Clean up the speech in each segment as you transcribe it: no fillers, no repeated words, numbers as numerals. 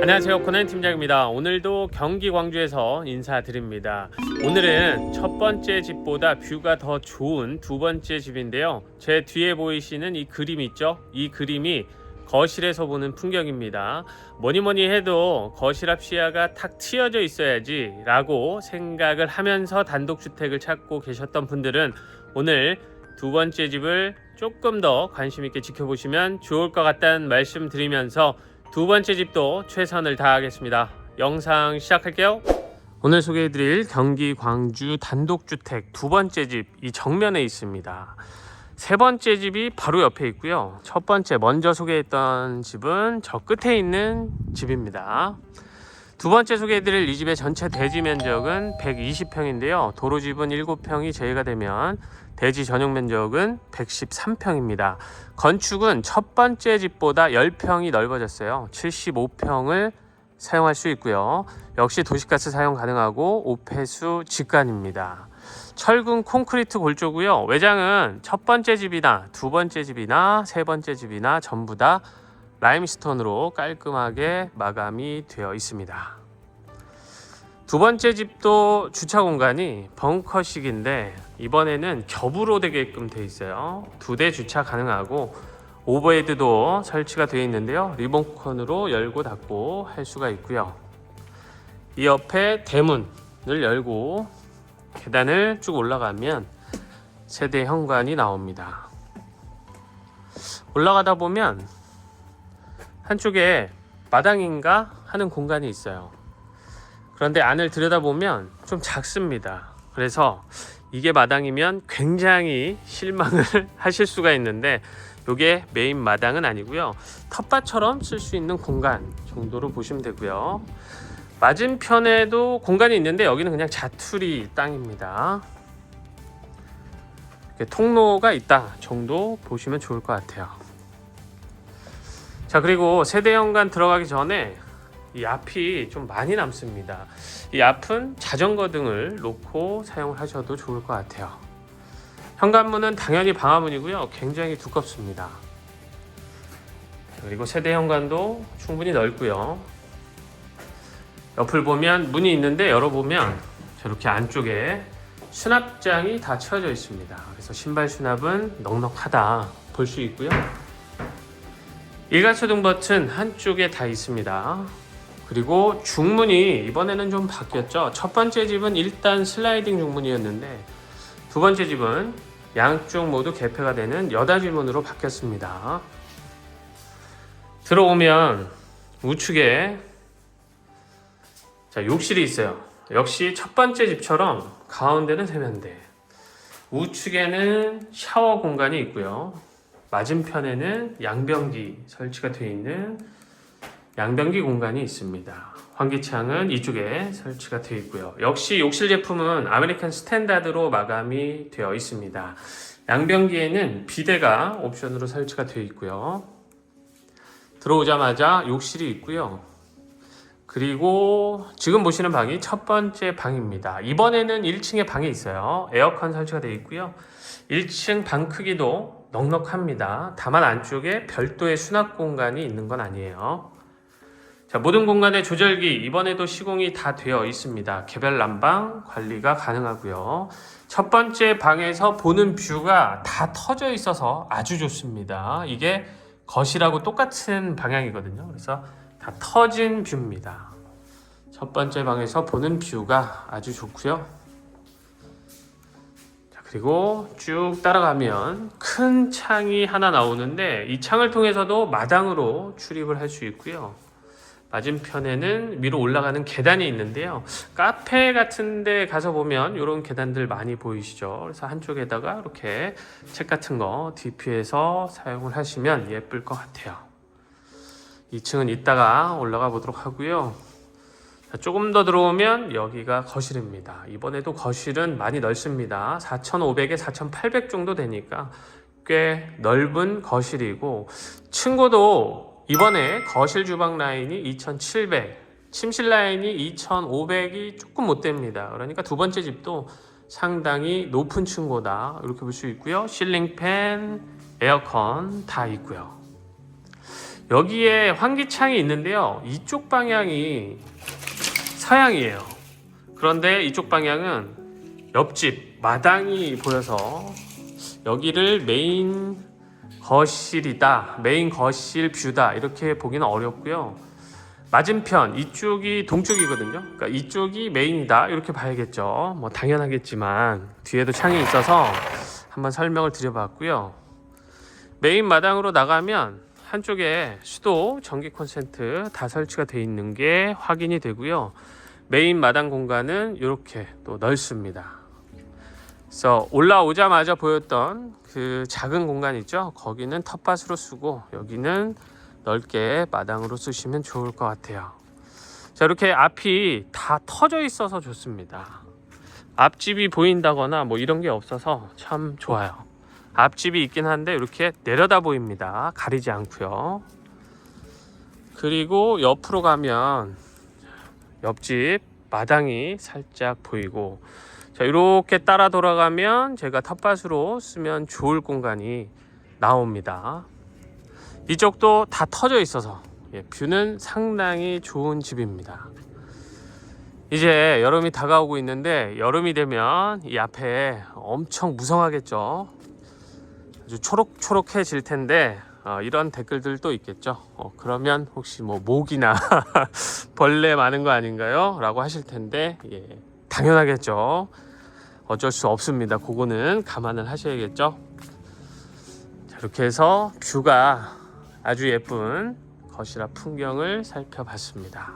안녕하세요, 코난 팀장입니다. 오늘도 경기 광주에서 인사드립니다. 오늘은 첫 번째 집보다 뷰가 더 좋은 두 번째 집인데요. 제 뒤에 보이시는 이 그림 있죠? 이 그림이 거실에서 보는 풍경입니다. 뭐니 해도 거실 앞 시야가 탁 트여져 있어야지 라고 생각을 하면서 단독주택을 찾고 계셨던 분들은 오늘 두 번째 집을 조금 더 관심 있게 지켜보시면 좋을 것 같다는 말씀 드리면서 두 번째 집도 최선을 다하겠습니다. 영상 시작할게요. 오늘 소개해드릴 경기 광주 단독주택 두 번째 집, 이 정면에 있습니다. 세 번째 집이 바로 옆에 있고요. 첫 번째 먼저 소개했던 집은 저 끝에 있는 집입니다. 두 번째 소개해드릴 이 집의 전체 대지 면적은 120평인데요. 도로집은 7평이 제외가 되면 대지 전용 면적은 113평입니다. 건축은 첫 번째 집보다 10평이 넓어졌어요. 75평을 사용할 수 있고요. 역시 도시가스 사용 가능하고 오폐수 직관입니다. 철근 콘크리트 골조고요. 외장은 첫 번째 집이나 두 번째 집이나 세 번째 집이나 전부 다 라임스톤으로 깔끔하게 마감이 되어 있습니다. 두 번째 집도 주차 공간이 벙커식인데 이번에는 겹으로 되게끔 되어 있어요. 2대 주차 가능하고 오버헤드도 설치가 되어 있는데요. 리모컨으로 열고 닫고 할 수가 있고요. 이 옆에 대문을 열고 계단을 쭉 올라가면 세대 현관이 나옵니다. 올라가다 보면 한쪽에 마당인가 하는 공간이 있어요. 그런데 안을 들여다보면 좀 작습니다. 그래서 이게 마당이면 굉장히 실망을 하실 수가 있는데 이게 메인 마당은 아니고요. 텃밭처럼 쓸 수 있는 공간 정도로 보시면 되고요. 맞은편에도 공간이 있는데 여기는 그냥 자투리 땅입니다. 이렇게 통로가 있다 정도 보시면 좋을 것 같아요. 자, 그리고 세대 현관 들어가기 전에 이 앞이 좀 많이 남습니다. 이 앞은 자전거 등을 놓고 사용을 하셔도 좋을 것 같아요. 현관문은 당연히 방화문이고요. 굉장히 두껍습니다. 그리고 세대 현관도 충분히 넓고요. 옆을 보면 문이 있는데 열어보면 저렇게 안쪽에 수납장이 다 채워져 있습니다. 그래서 신발 수납은 넉넉하다 볼 수 있고요. 일괄초등 버튼 한쪽에 다 있습니다. 그리고 중문이 이번에는 좀 바뀌었죠. 첫 번째 집은 일단 슬라이딩 중문이었는데 두 번째 집은 양쪽 모두 개폐가 되는 여닫이문으로 바뀌었습니다. 들어오면 우측에 욕실이 있어요. 역시 첫 번째 집처럼 가운데는 세면대, 우측에는 샤워 공간이 있고요. 맞은편에는 양변기 설치가 되어 있는 양변기 공간이 있습니다. 환기창은 이쪽에 설치가 되어 있고요. 역시 욕실 제품은 아메리칸 스탠다드로 마감이 되어 있습니다. 양변기에는 비데가 옵션으로 설치가 되어 있고요. 들어오자마자 욕실이 있고요. 그리고 지금 보시는 방이 첫 번째 방입니다. 이번에는 1층에 방이 있어요. 에어컨 설치가 되어 있고요. 1층 방 크기도 넉넉합니다. 다만 안쪽에 별도의 수납 공간이 있는 건 아니에요. 자, 모든 공간의 조절기 이번에도 시공이 다 되어 있습니다. 개별 난방 관리가 가능하고요. 첫 번째 방에서 보는 뷰가 다 터져 있어서 아주 좋습니다. 이게 거실하고 똑같은 방향이거든요. 그래서 다 터진 뷰입니다. 첫 번째 방에서 보는 뷰가 아주 좋고요. 자, 그리고 쭉 따라가면 큰 창이 하나 나오는데 이 창을 통해서도 마당으로 출입을 할 수 있고요. 맞은편에는 위로 올라가는 계단이 있는데요. 카페 같은 데 가서 보면 이런 계단들 많이 보이시죠? 그래서 한쪽에다가 이렇게 책 같은 거 DP에서 사용을 하시면 예쁠 것 같아요. 2층은 이따가 올라가 보도록 하고요. 자, 조금 더 들어오면 여기가 거실입니다. 이번에도 거실은 많이 넓습니다. 4,500에 4,800 정도 되니까 꽤 넓은 거실이고, 층고도 이번에 거실 주방 라인이 2,700, 침실 라인이 2,500이 조금 못 됩니다. 그러니까 두 번째 집도 상당히 높은 층고다 이렇게 볼 수 있고요. 실링팬, 에어컨 다 있고요. 여기에 환기창이 있는데요. 이쪽 방향이 서양이에요. 그런데 이쪽 방향은 옆집 마당이 보여서 여기를 메인 거실이다, 메인 거실 뷰다 이렇게 보기는 어렵고요. 맞은편 이쪽이 동쪽이거든요. 그러니까 이쪽이 메인이다 이렇게 봐야겠죠. 뭐 당연하겠지만 뒤에도 창이 있어서 한번 설명을 드려봤고요. 메인 마당으로 나가면 한쪽에 수도, 전기 콘센트 다 설치가 되어 있는 게 확인이 되고요. 메인 마당 공간은 이렇게 또 넓습니다. 그래서 올라오자마자 보였던 그 작은 공간 있죠? 거기는 텃밭으로 쓰고 여기는 넓게 마당으로 쓰시면 좋을 것 같아요. 자, 이렇게 앞이 다 터져 있어서 좋습니다. 앞집이 보인다거나 뭐 이런 게 없어서 참 좋아요. 앞집이 있긴 한데 이렇게 내려다 보입니다. 가리지 않고요. 그리고 옆으로 가면 옆집 마당이 살짝 보이고, 자, 이렇게 따라 돌아가면 제가 텃밭으로 쓰면 좋을 공간이 나옵니다. 이쪽도 다 터져 있어서 뷰는 상당히 좋은 집입니다. 이제 여름이 다가오고 있는데 여름이 되면 이 앞에 엄청 무성하겠죠. 아주 초록초록해질 텐데 이런 댓글들도 있겠죠. 그러면 혹시 뭐 모기나 벌레 많은 거 아닌가요? 라고 하실 텐데 당연하겠죠. 어쩔 수 없습니다. 그거는 감안을 하셔야겠죠. 자, 이렇게 해서 뷰가 아주 예쁜 거실 앞 풍경을 살펴봤습니다.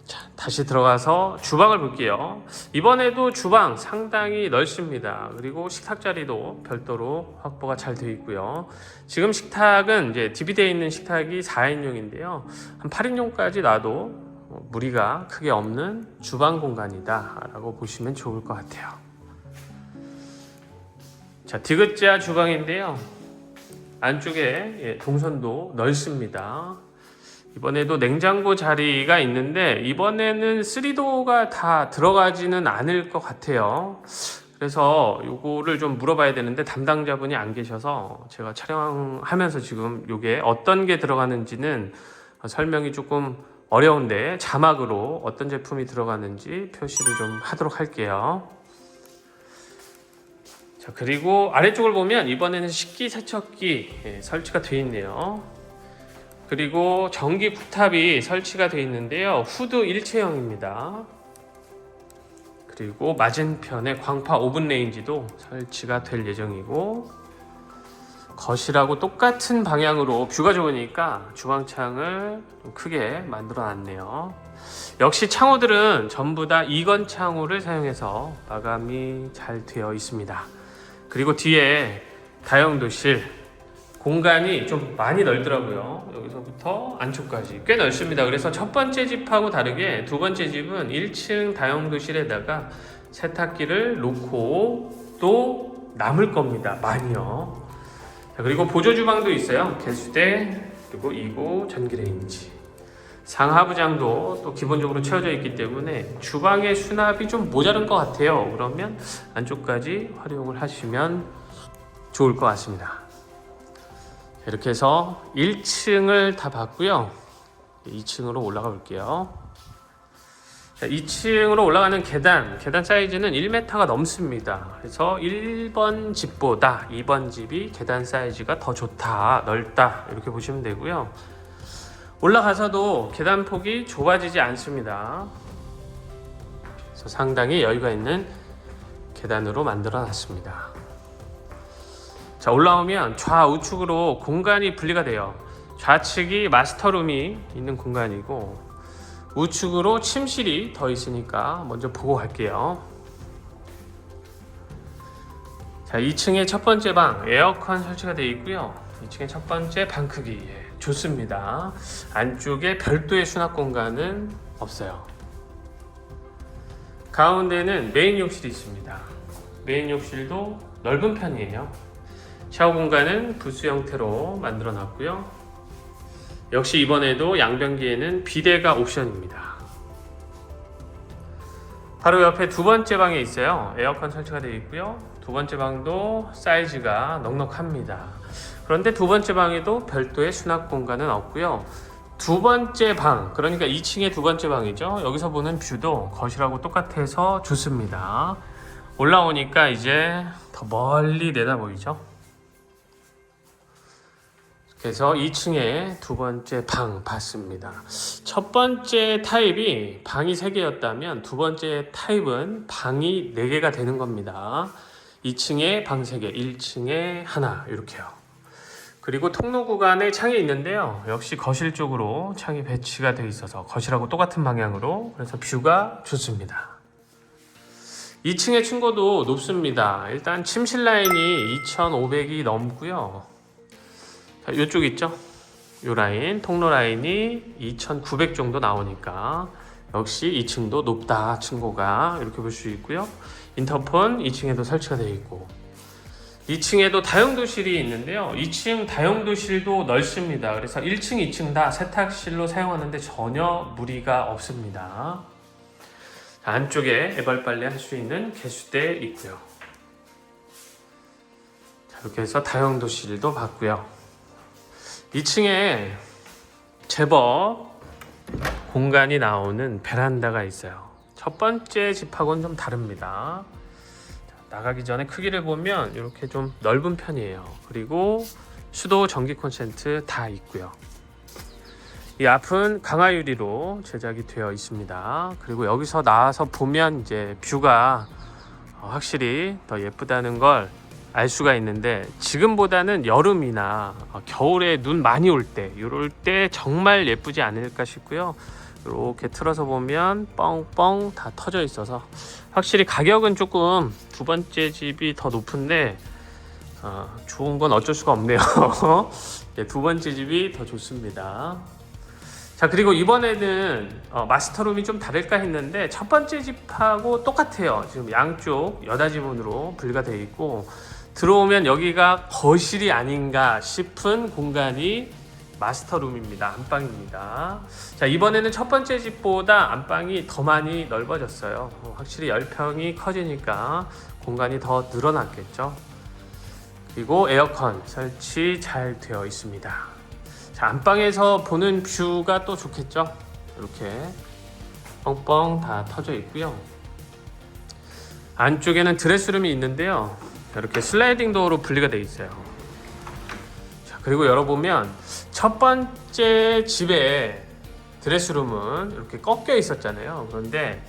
자, 다시 들어가서 주방을 볼게요. 이번에도 주방 상당히 넓습니다. 그리고 식탁 자리도 별도로 확보가 잘 되어 있고요. 지금 식탁은 이제 DB되어 있는 식탁이 4인용인데요. 한 8인용까지 놔도 무리가 크게 없는 주방 공간이다 라고 보시면 좋을 것 같아요. 자, 디귿자 주방인데요. 안쪽에 동선도 넓습니다. 이번에도 냉장고 자리가 있는데 이번에는 3도어가 다 들어가지는 않을 것 같아요. 그래서 요거를 좀 물어봐야 되는데 담당자분이 안 계셔서 제가 촬영하면서 지금 요게 어떤 게 들어가는지는 설명이 조금 어려운데 자막으로 어떤 제품이 들어가는지 표시를 좀 하도록 할게요. 자, 그리고 아래쪽을 보면 이번에는 식기세척기 설치가 되어 있네요. 그리고 전기 쿡탑이 설치가 되어 있는데요. 후드 일체형입니다. 그리고 맞은편에 광파 오븐 레인지도 설치가 될 예정이고, 거실하고 똑같은 방향으로 뷰가 좋으니까 주방창을 좀 크게 만들어 놨네요. 역시 창호들은 전부 다 이건 창호를 사용해서 마감이 잘 되어 있습니다. 그리고 뒤에 다용도실 공간이 좀 많이 넓더라고요. 여기서부터 안쪽까지 꽤 넓습니다. 그래서 첫 번째 집하고 다르게 두 번째 집은 1층 다용도실에다가 세탁기를 놓고 또 남을 겁니다. 많이요. 자, 그리고 보조주방도 있어요. 개수대, 그리고 2구 전기레인지, 상하부장도 또 기본적으로 채워져 있기 때문에 주방의 수납이 좀 모자른 것 같아요. 그러면 안쪽까지 활용을 하시면 좋을 것 같습니다. 이렇게 해서 1층을 다 봤고요. 2층으로 올라가 볼게요. 자, 2층으로 올라가는 계단 사이즈는 1m가 넘습니다. 그래서 1번 집보다 2번 집이 계단 사이즈가 더 좋다, 넓다 이렇게 보시면 되고요. 올라가서도 계단 폭이 좁아지지 않습니다. 그래서 상당히 여유가 있는 계단으로 만들어 놨습니다. 자, 올라오면 좌우측으로 공간이 분리가 돼요. 좌측이 마스터룸이 있는 공간이고 우측으로 침실이 더 있으니까 먼저 보고 갈게요. 자, 2층에 첫 번째 방 에어컨 설치가 되어 있고요. 2층에 첫 번째 방 크기 좋습니다. 안쪽에 별도의 수납 공간은 없어요. 가운데는 메인 욕실이 있습니다. 메인 욕실도 넓은 편이에요. 샤워 공간은 부스 형태로 만들어 놨고요. 역시 이번에도 양변기에는 비데가 옵션입니다. 바로 옆에 두 번째 방에 있어요. 에어컨 설치가 되어 있고요. 두 번째 방도 사이즈가 넉넉합니다. 그런데 두 번째 방에도 별도의 수납 공간은 없고요. 두 번째 방, 그러니까 2층의 두 번째 방이죠. 여기서 보는 뷰도 거실하고 똑같아서 좋습니다. 올라오니까 이제 더 멀리 내다 보이죠. 그래서 2층에 두 번째 방 봤습니다. 첫 번째 타입이 방이 3개였다면 두 번째 타입은 방이 4개가 되는 겁니다. 2층에 방 3개, 1층에 하나 이렇게요. 그리고 통로 구간에 창이 있는데요. 역시 거실 쪽으로 창이 배치가 되어 있어서 거실하고 똑같은 방향으로, 그래서 뷰가 좋습니다. 2층의 층고도 높습니다. 일단 침실 라인이 2,500이 넘고요. 자, 이쪽 있죠? 이 라인, 통로 라인이 2,900 정도 나오니까 역시 2층도 높다, 층고가. 이렇게 볼 수 있고요. 인터폰 2층에도 설치가 되어 있고, 2층에도 다용도실이 있는데요. 2층 다용도실도 넓습니다. 그래서 1층, 2층 다 세탁실로 사용하는데 전혀 무리가 없습니다. 안쪽에 애벌 빨래 할 수 있는 개수대 있고요. 자, 이렇게 해서 다용도실도 봤고요. 2층에 제법 공간이 나오는 베란다가 있어요. 첫 번째 집하고는 좀 다릅니다. 자, 나가기 전에 크기를 보면 이렇게 좀 넓은 편이에요. 그리고 수도 전기 콘센트 다 있고요. 이 앞은 강화 유리로 제작이 되어 있습니다. 그리고 여기서 나와서 보면 이제 뷰가 확실히 더 예쁘다는 걸 알 수가 있는데, 지금보다는 여름이나 겨울에 눈 많이 올 때, 이럴 때 정말 예쁘지 않을까 싶고요. 이렇게 틀어서 보면 뻥뻥 다 터져 있어서 확실히 가격은 조금 두 번째 집이 더 높은데 좋은 건 어쩔 수가 없네요. 두 번째 집이 더 좋습니다. 자, 그리고 이번에는 마스터룸이 좀 다를까 했는데 첫 번째 집하고 똑같아요. 지금 양쪽 여닫이문으로 분리가 되어 있고, 들어오면 여기가 거실이 아닌가 싶은 공간이 마스터룸입니다. 안방입니다. 자, 이번에는 첫 번째 집보다 안방이 더 많이 넓어졌어요. 확실히 10평이 커지니까 공간이 더 늘어났겠죠. 그리고 에어컨 설치 잘 되어 있습니다. 자, 안방에서 보는 뷰가 또 좋겠죠. 이렇게 뻥뻥 다 터져 있고요. 안쪽에는 드레스룸이 있는데요. 이렇게 슬라이딩 도어로 분리가 되어 있어요. 자, 그리고 열어보면 첫 번째 집에 드레스룸은 이렇게 꺾여 있었잖아요. 그런데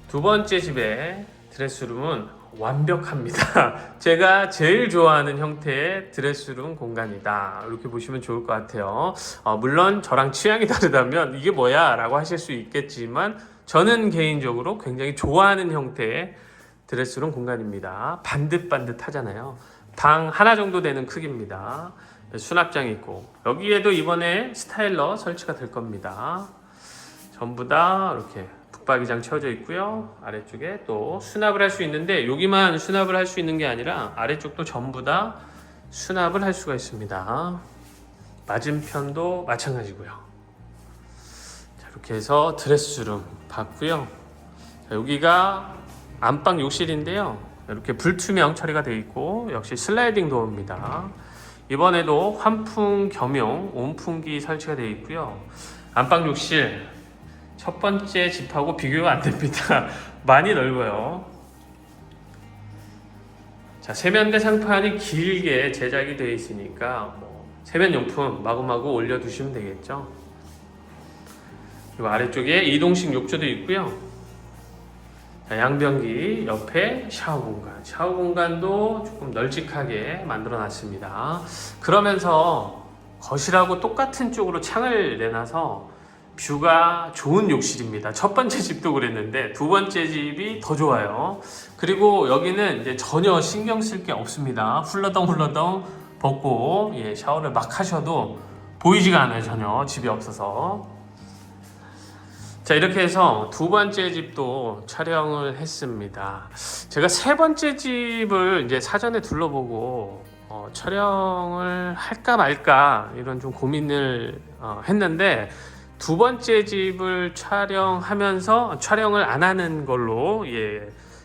두 번째 집에 드레스룸은 완벽합니다. 제가 제일 좋아하는 형태의 드레스룸 공간이다, 이렇게 보시면 좋을 것 같아요. 물론 저랑 취향이 다르다면 이게 뭐야 라고 하실 수 있겠지만, 저는 개인적으로 굉장히 좋아하는 형태의 드레스룸 공간입니다. 반듯반듯 하잖아요. 방 하나 정도 되는 크기입니다. 수납장이 있고, 여기에도 이번에 스타일러 설치가 될 겁니다. 전부 다 이렇게 붙박이장 채워져 있고요. 아래쪽에 또 수납을 할 수 있는데, 여기만 수납을 할 수 있는 게 아니라 아래쪽도 전부 다 수납을 할 수가 있습니다. 맞은편도 마찬가지고요. 자, 이렇게 해서 드레스룸 봤고요. 자, 여기가 안방 욕실인데요. 이렇게 불투명 처리가 되어 있고, 역시 슬라이딩 도어입니다. 이번에도 환풍 겸용 온풍기 설치가 되어 있고요. 안방 욕실 첫 번째 집하고 비교가 안 됩니다. 많이 넓어요. 자, 세면대 상판이 길게 제작이 되어 있으니까 세면용품 마구마구 올려두시면 되겠죠. 그리고 아래쪽에 이동식 욕조도 있고요. 자, 양변기 옆에 샤워 공간, 샤워 공간도 조금 널찍하게 만들어 놨습니다. 그러면서 거실하고 똑같은 쪽으로 창을 내놔서 뷰가 좋은 욕실입니다. 첫 번째 집도 그랬는데 두 번째 집이 더 좋아요. 그리고 여기는 이제 전혀 신경 쓸 게 없습니다. 훌러덩 벗고 샤워를 막 하셔도 보이지가 않아요. 전혀 집이 없어서. 자, 이렇게 해서 두 번째 집도 촬영을 했습니다. 제가 세 번째 집을 이제 사전에 둘러보고 촬영을 할까 말까 이런 좀 고민을 했는데, 두 번째 집을 촬영을 안 하는 걸로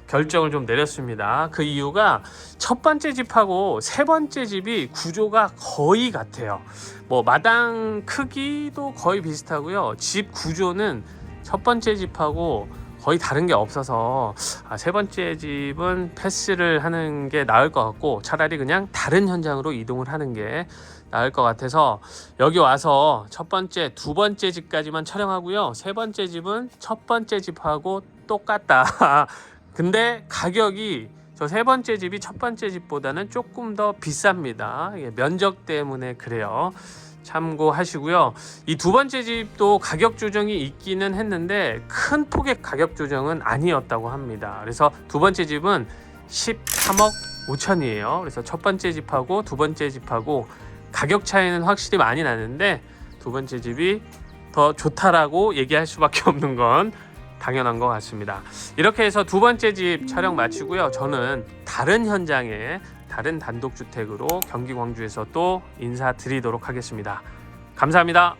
결정을 좀 내렸습니다. 그 이유가 첫 번째 집하고 세 번째 집이 구조가 거의 같아요. 뭐 마당 크기도 거의 비슷하고요. 집 구조는 첫 번째 집하고 거의 다른 게 없어서 세 번째 집은 패스를 하는 게 나을 것 같고 차라리 그냥 다른 현장으로 이동을 하는 게 나을 것 같아서 여기 와서 첫 번째, 두 번째 집까지만 촬영하고요. 세 번째 집은 첫 번째 집하고 똑같다. 근데 가격이 저 세 번째 집이 첫 번째 집보다는 조금 더 비쌉니다. 면적 때문에 그래요. 참고하시고요. 이 두 번째 집도 가격 조정이 있기는 했는데 큰 폭의 가격 조정은 아니었다고 합니다. 그래서 두 번째 집은 13억 5천이에요. 그래서 첫 번째 집하고 두 번째 집하고 가격 차이는 확실히 많이 나는데 두 번째 집이 더 좋다라고 얘기할 수밖에 없는 건 당연한 것 같습니다. 이렇게 해서 두 번째 집 촬영 마치고요. 저는 다른 현장에 다른 단독주택으로 경기 광주에서 또 인사드리도록 하겠습니다. 감사합니다.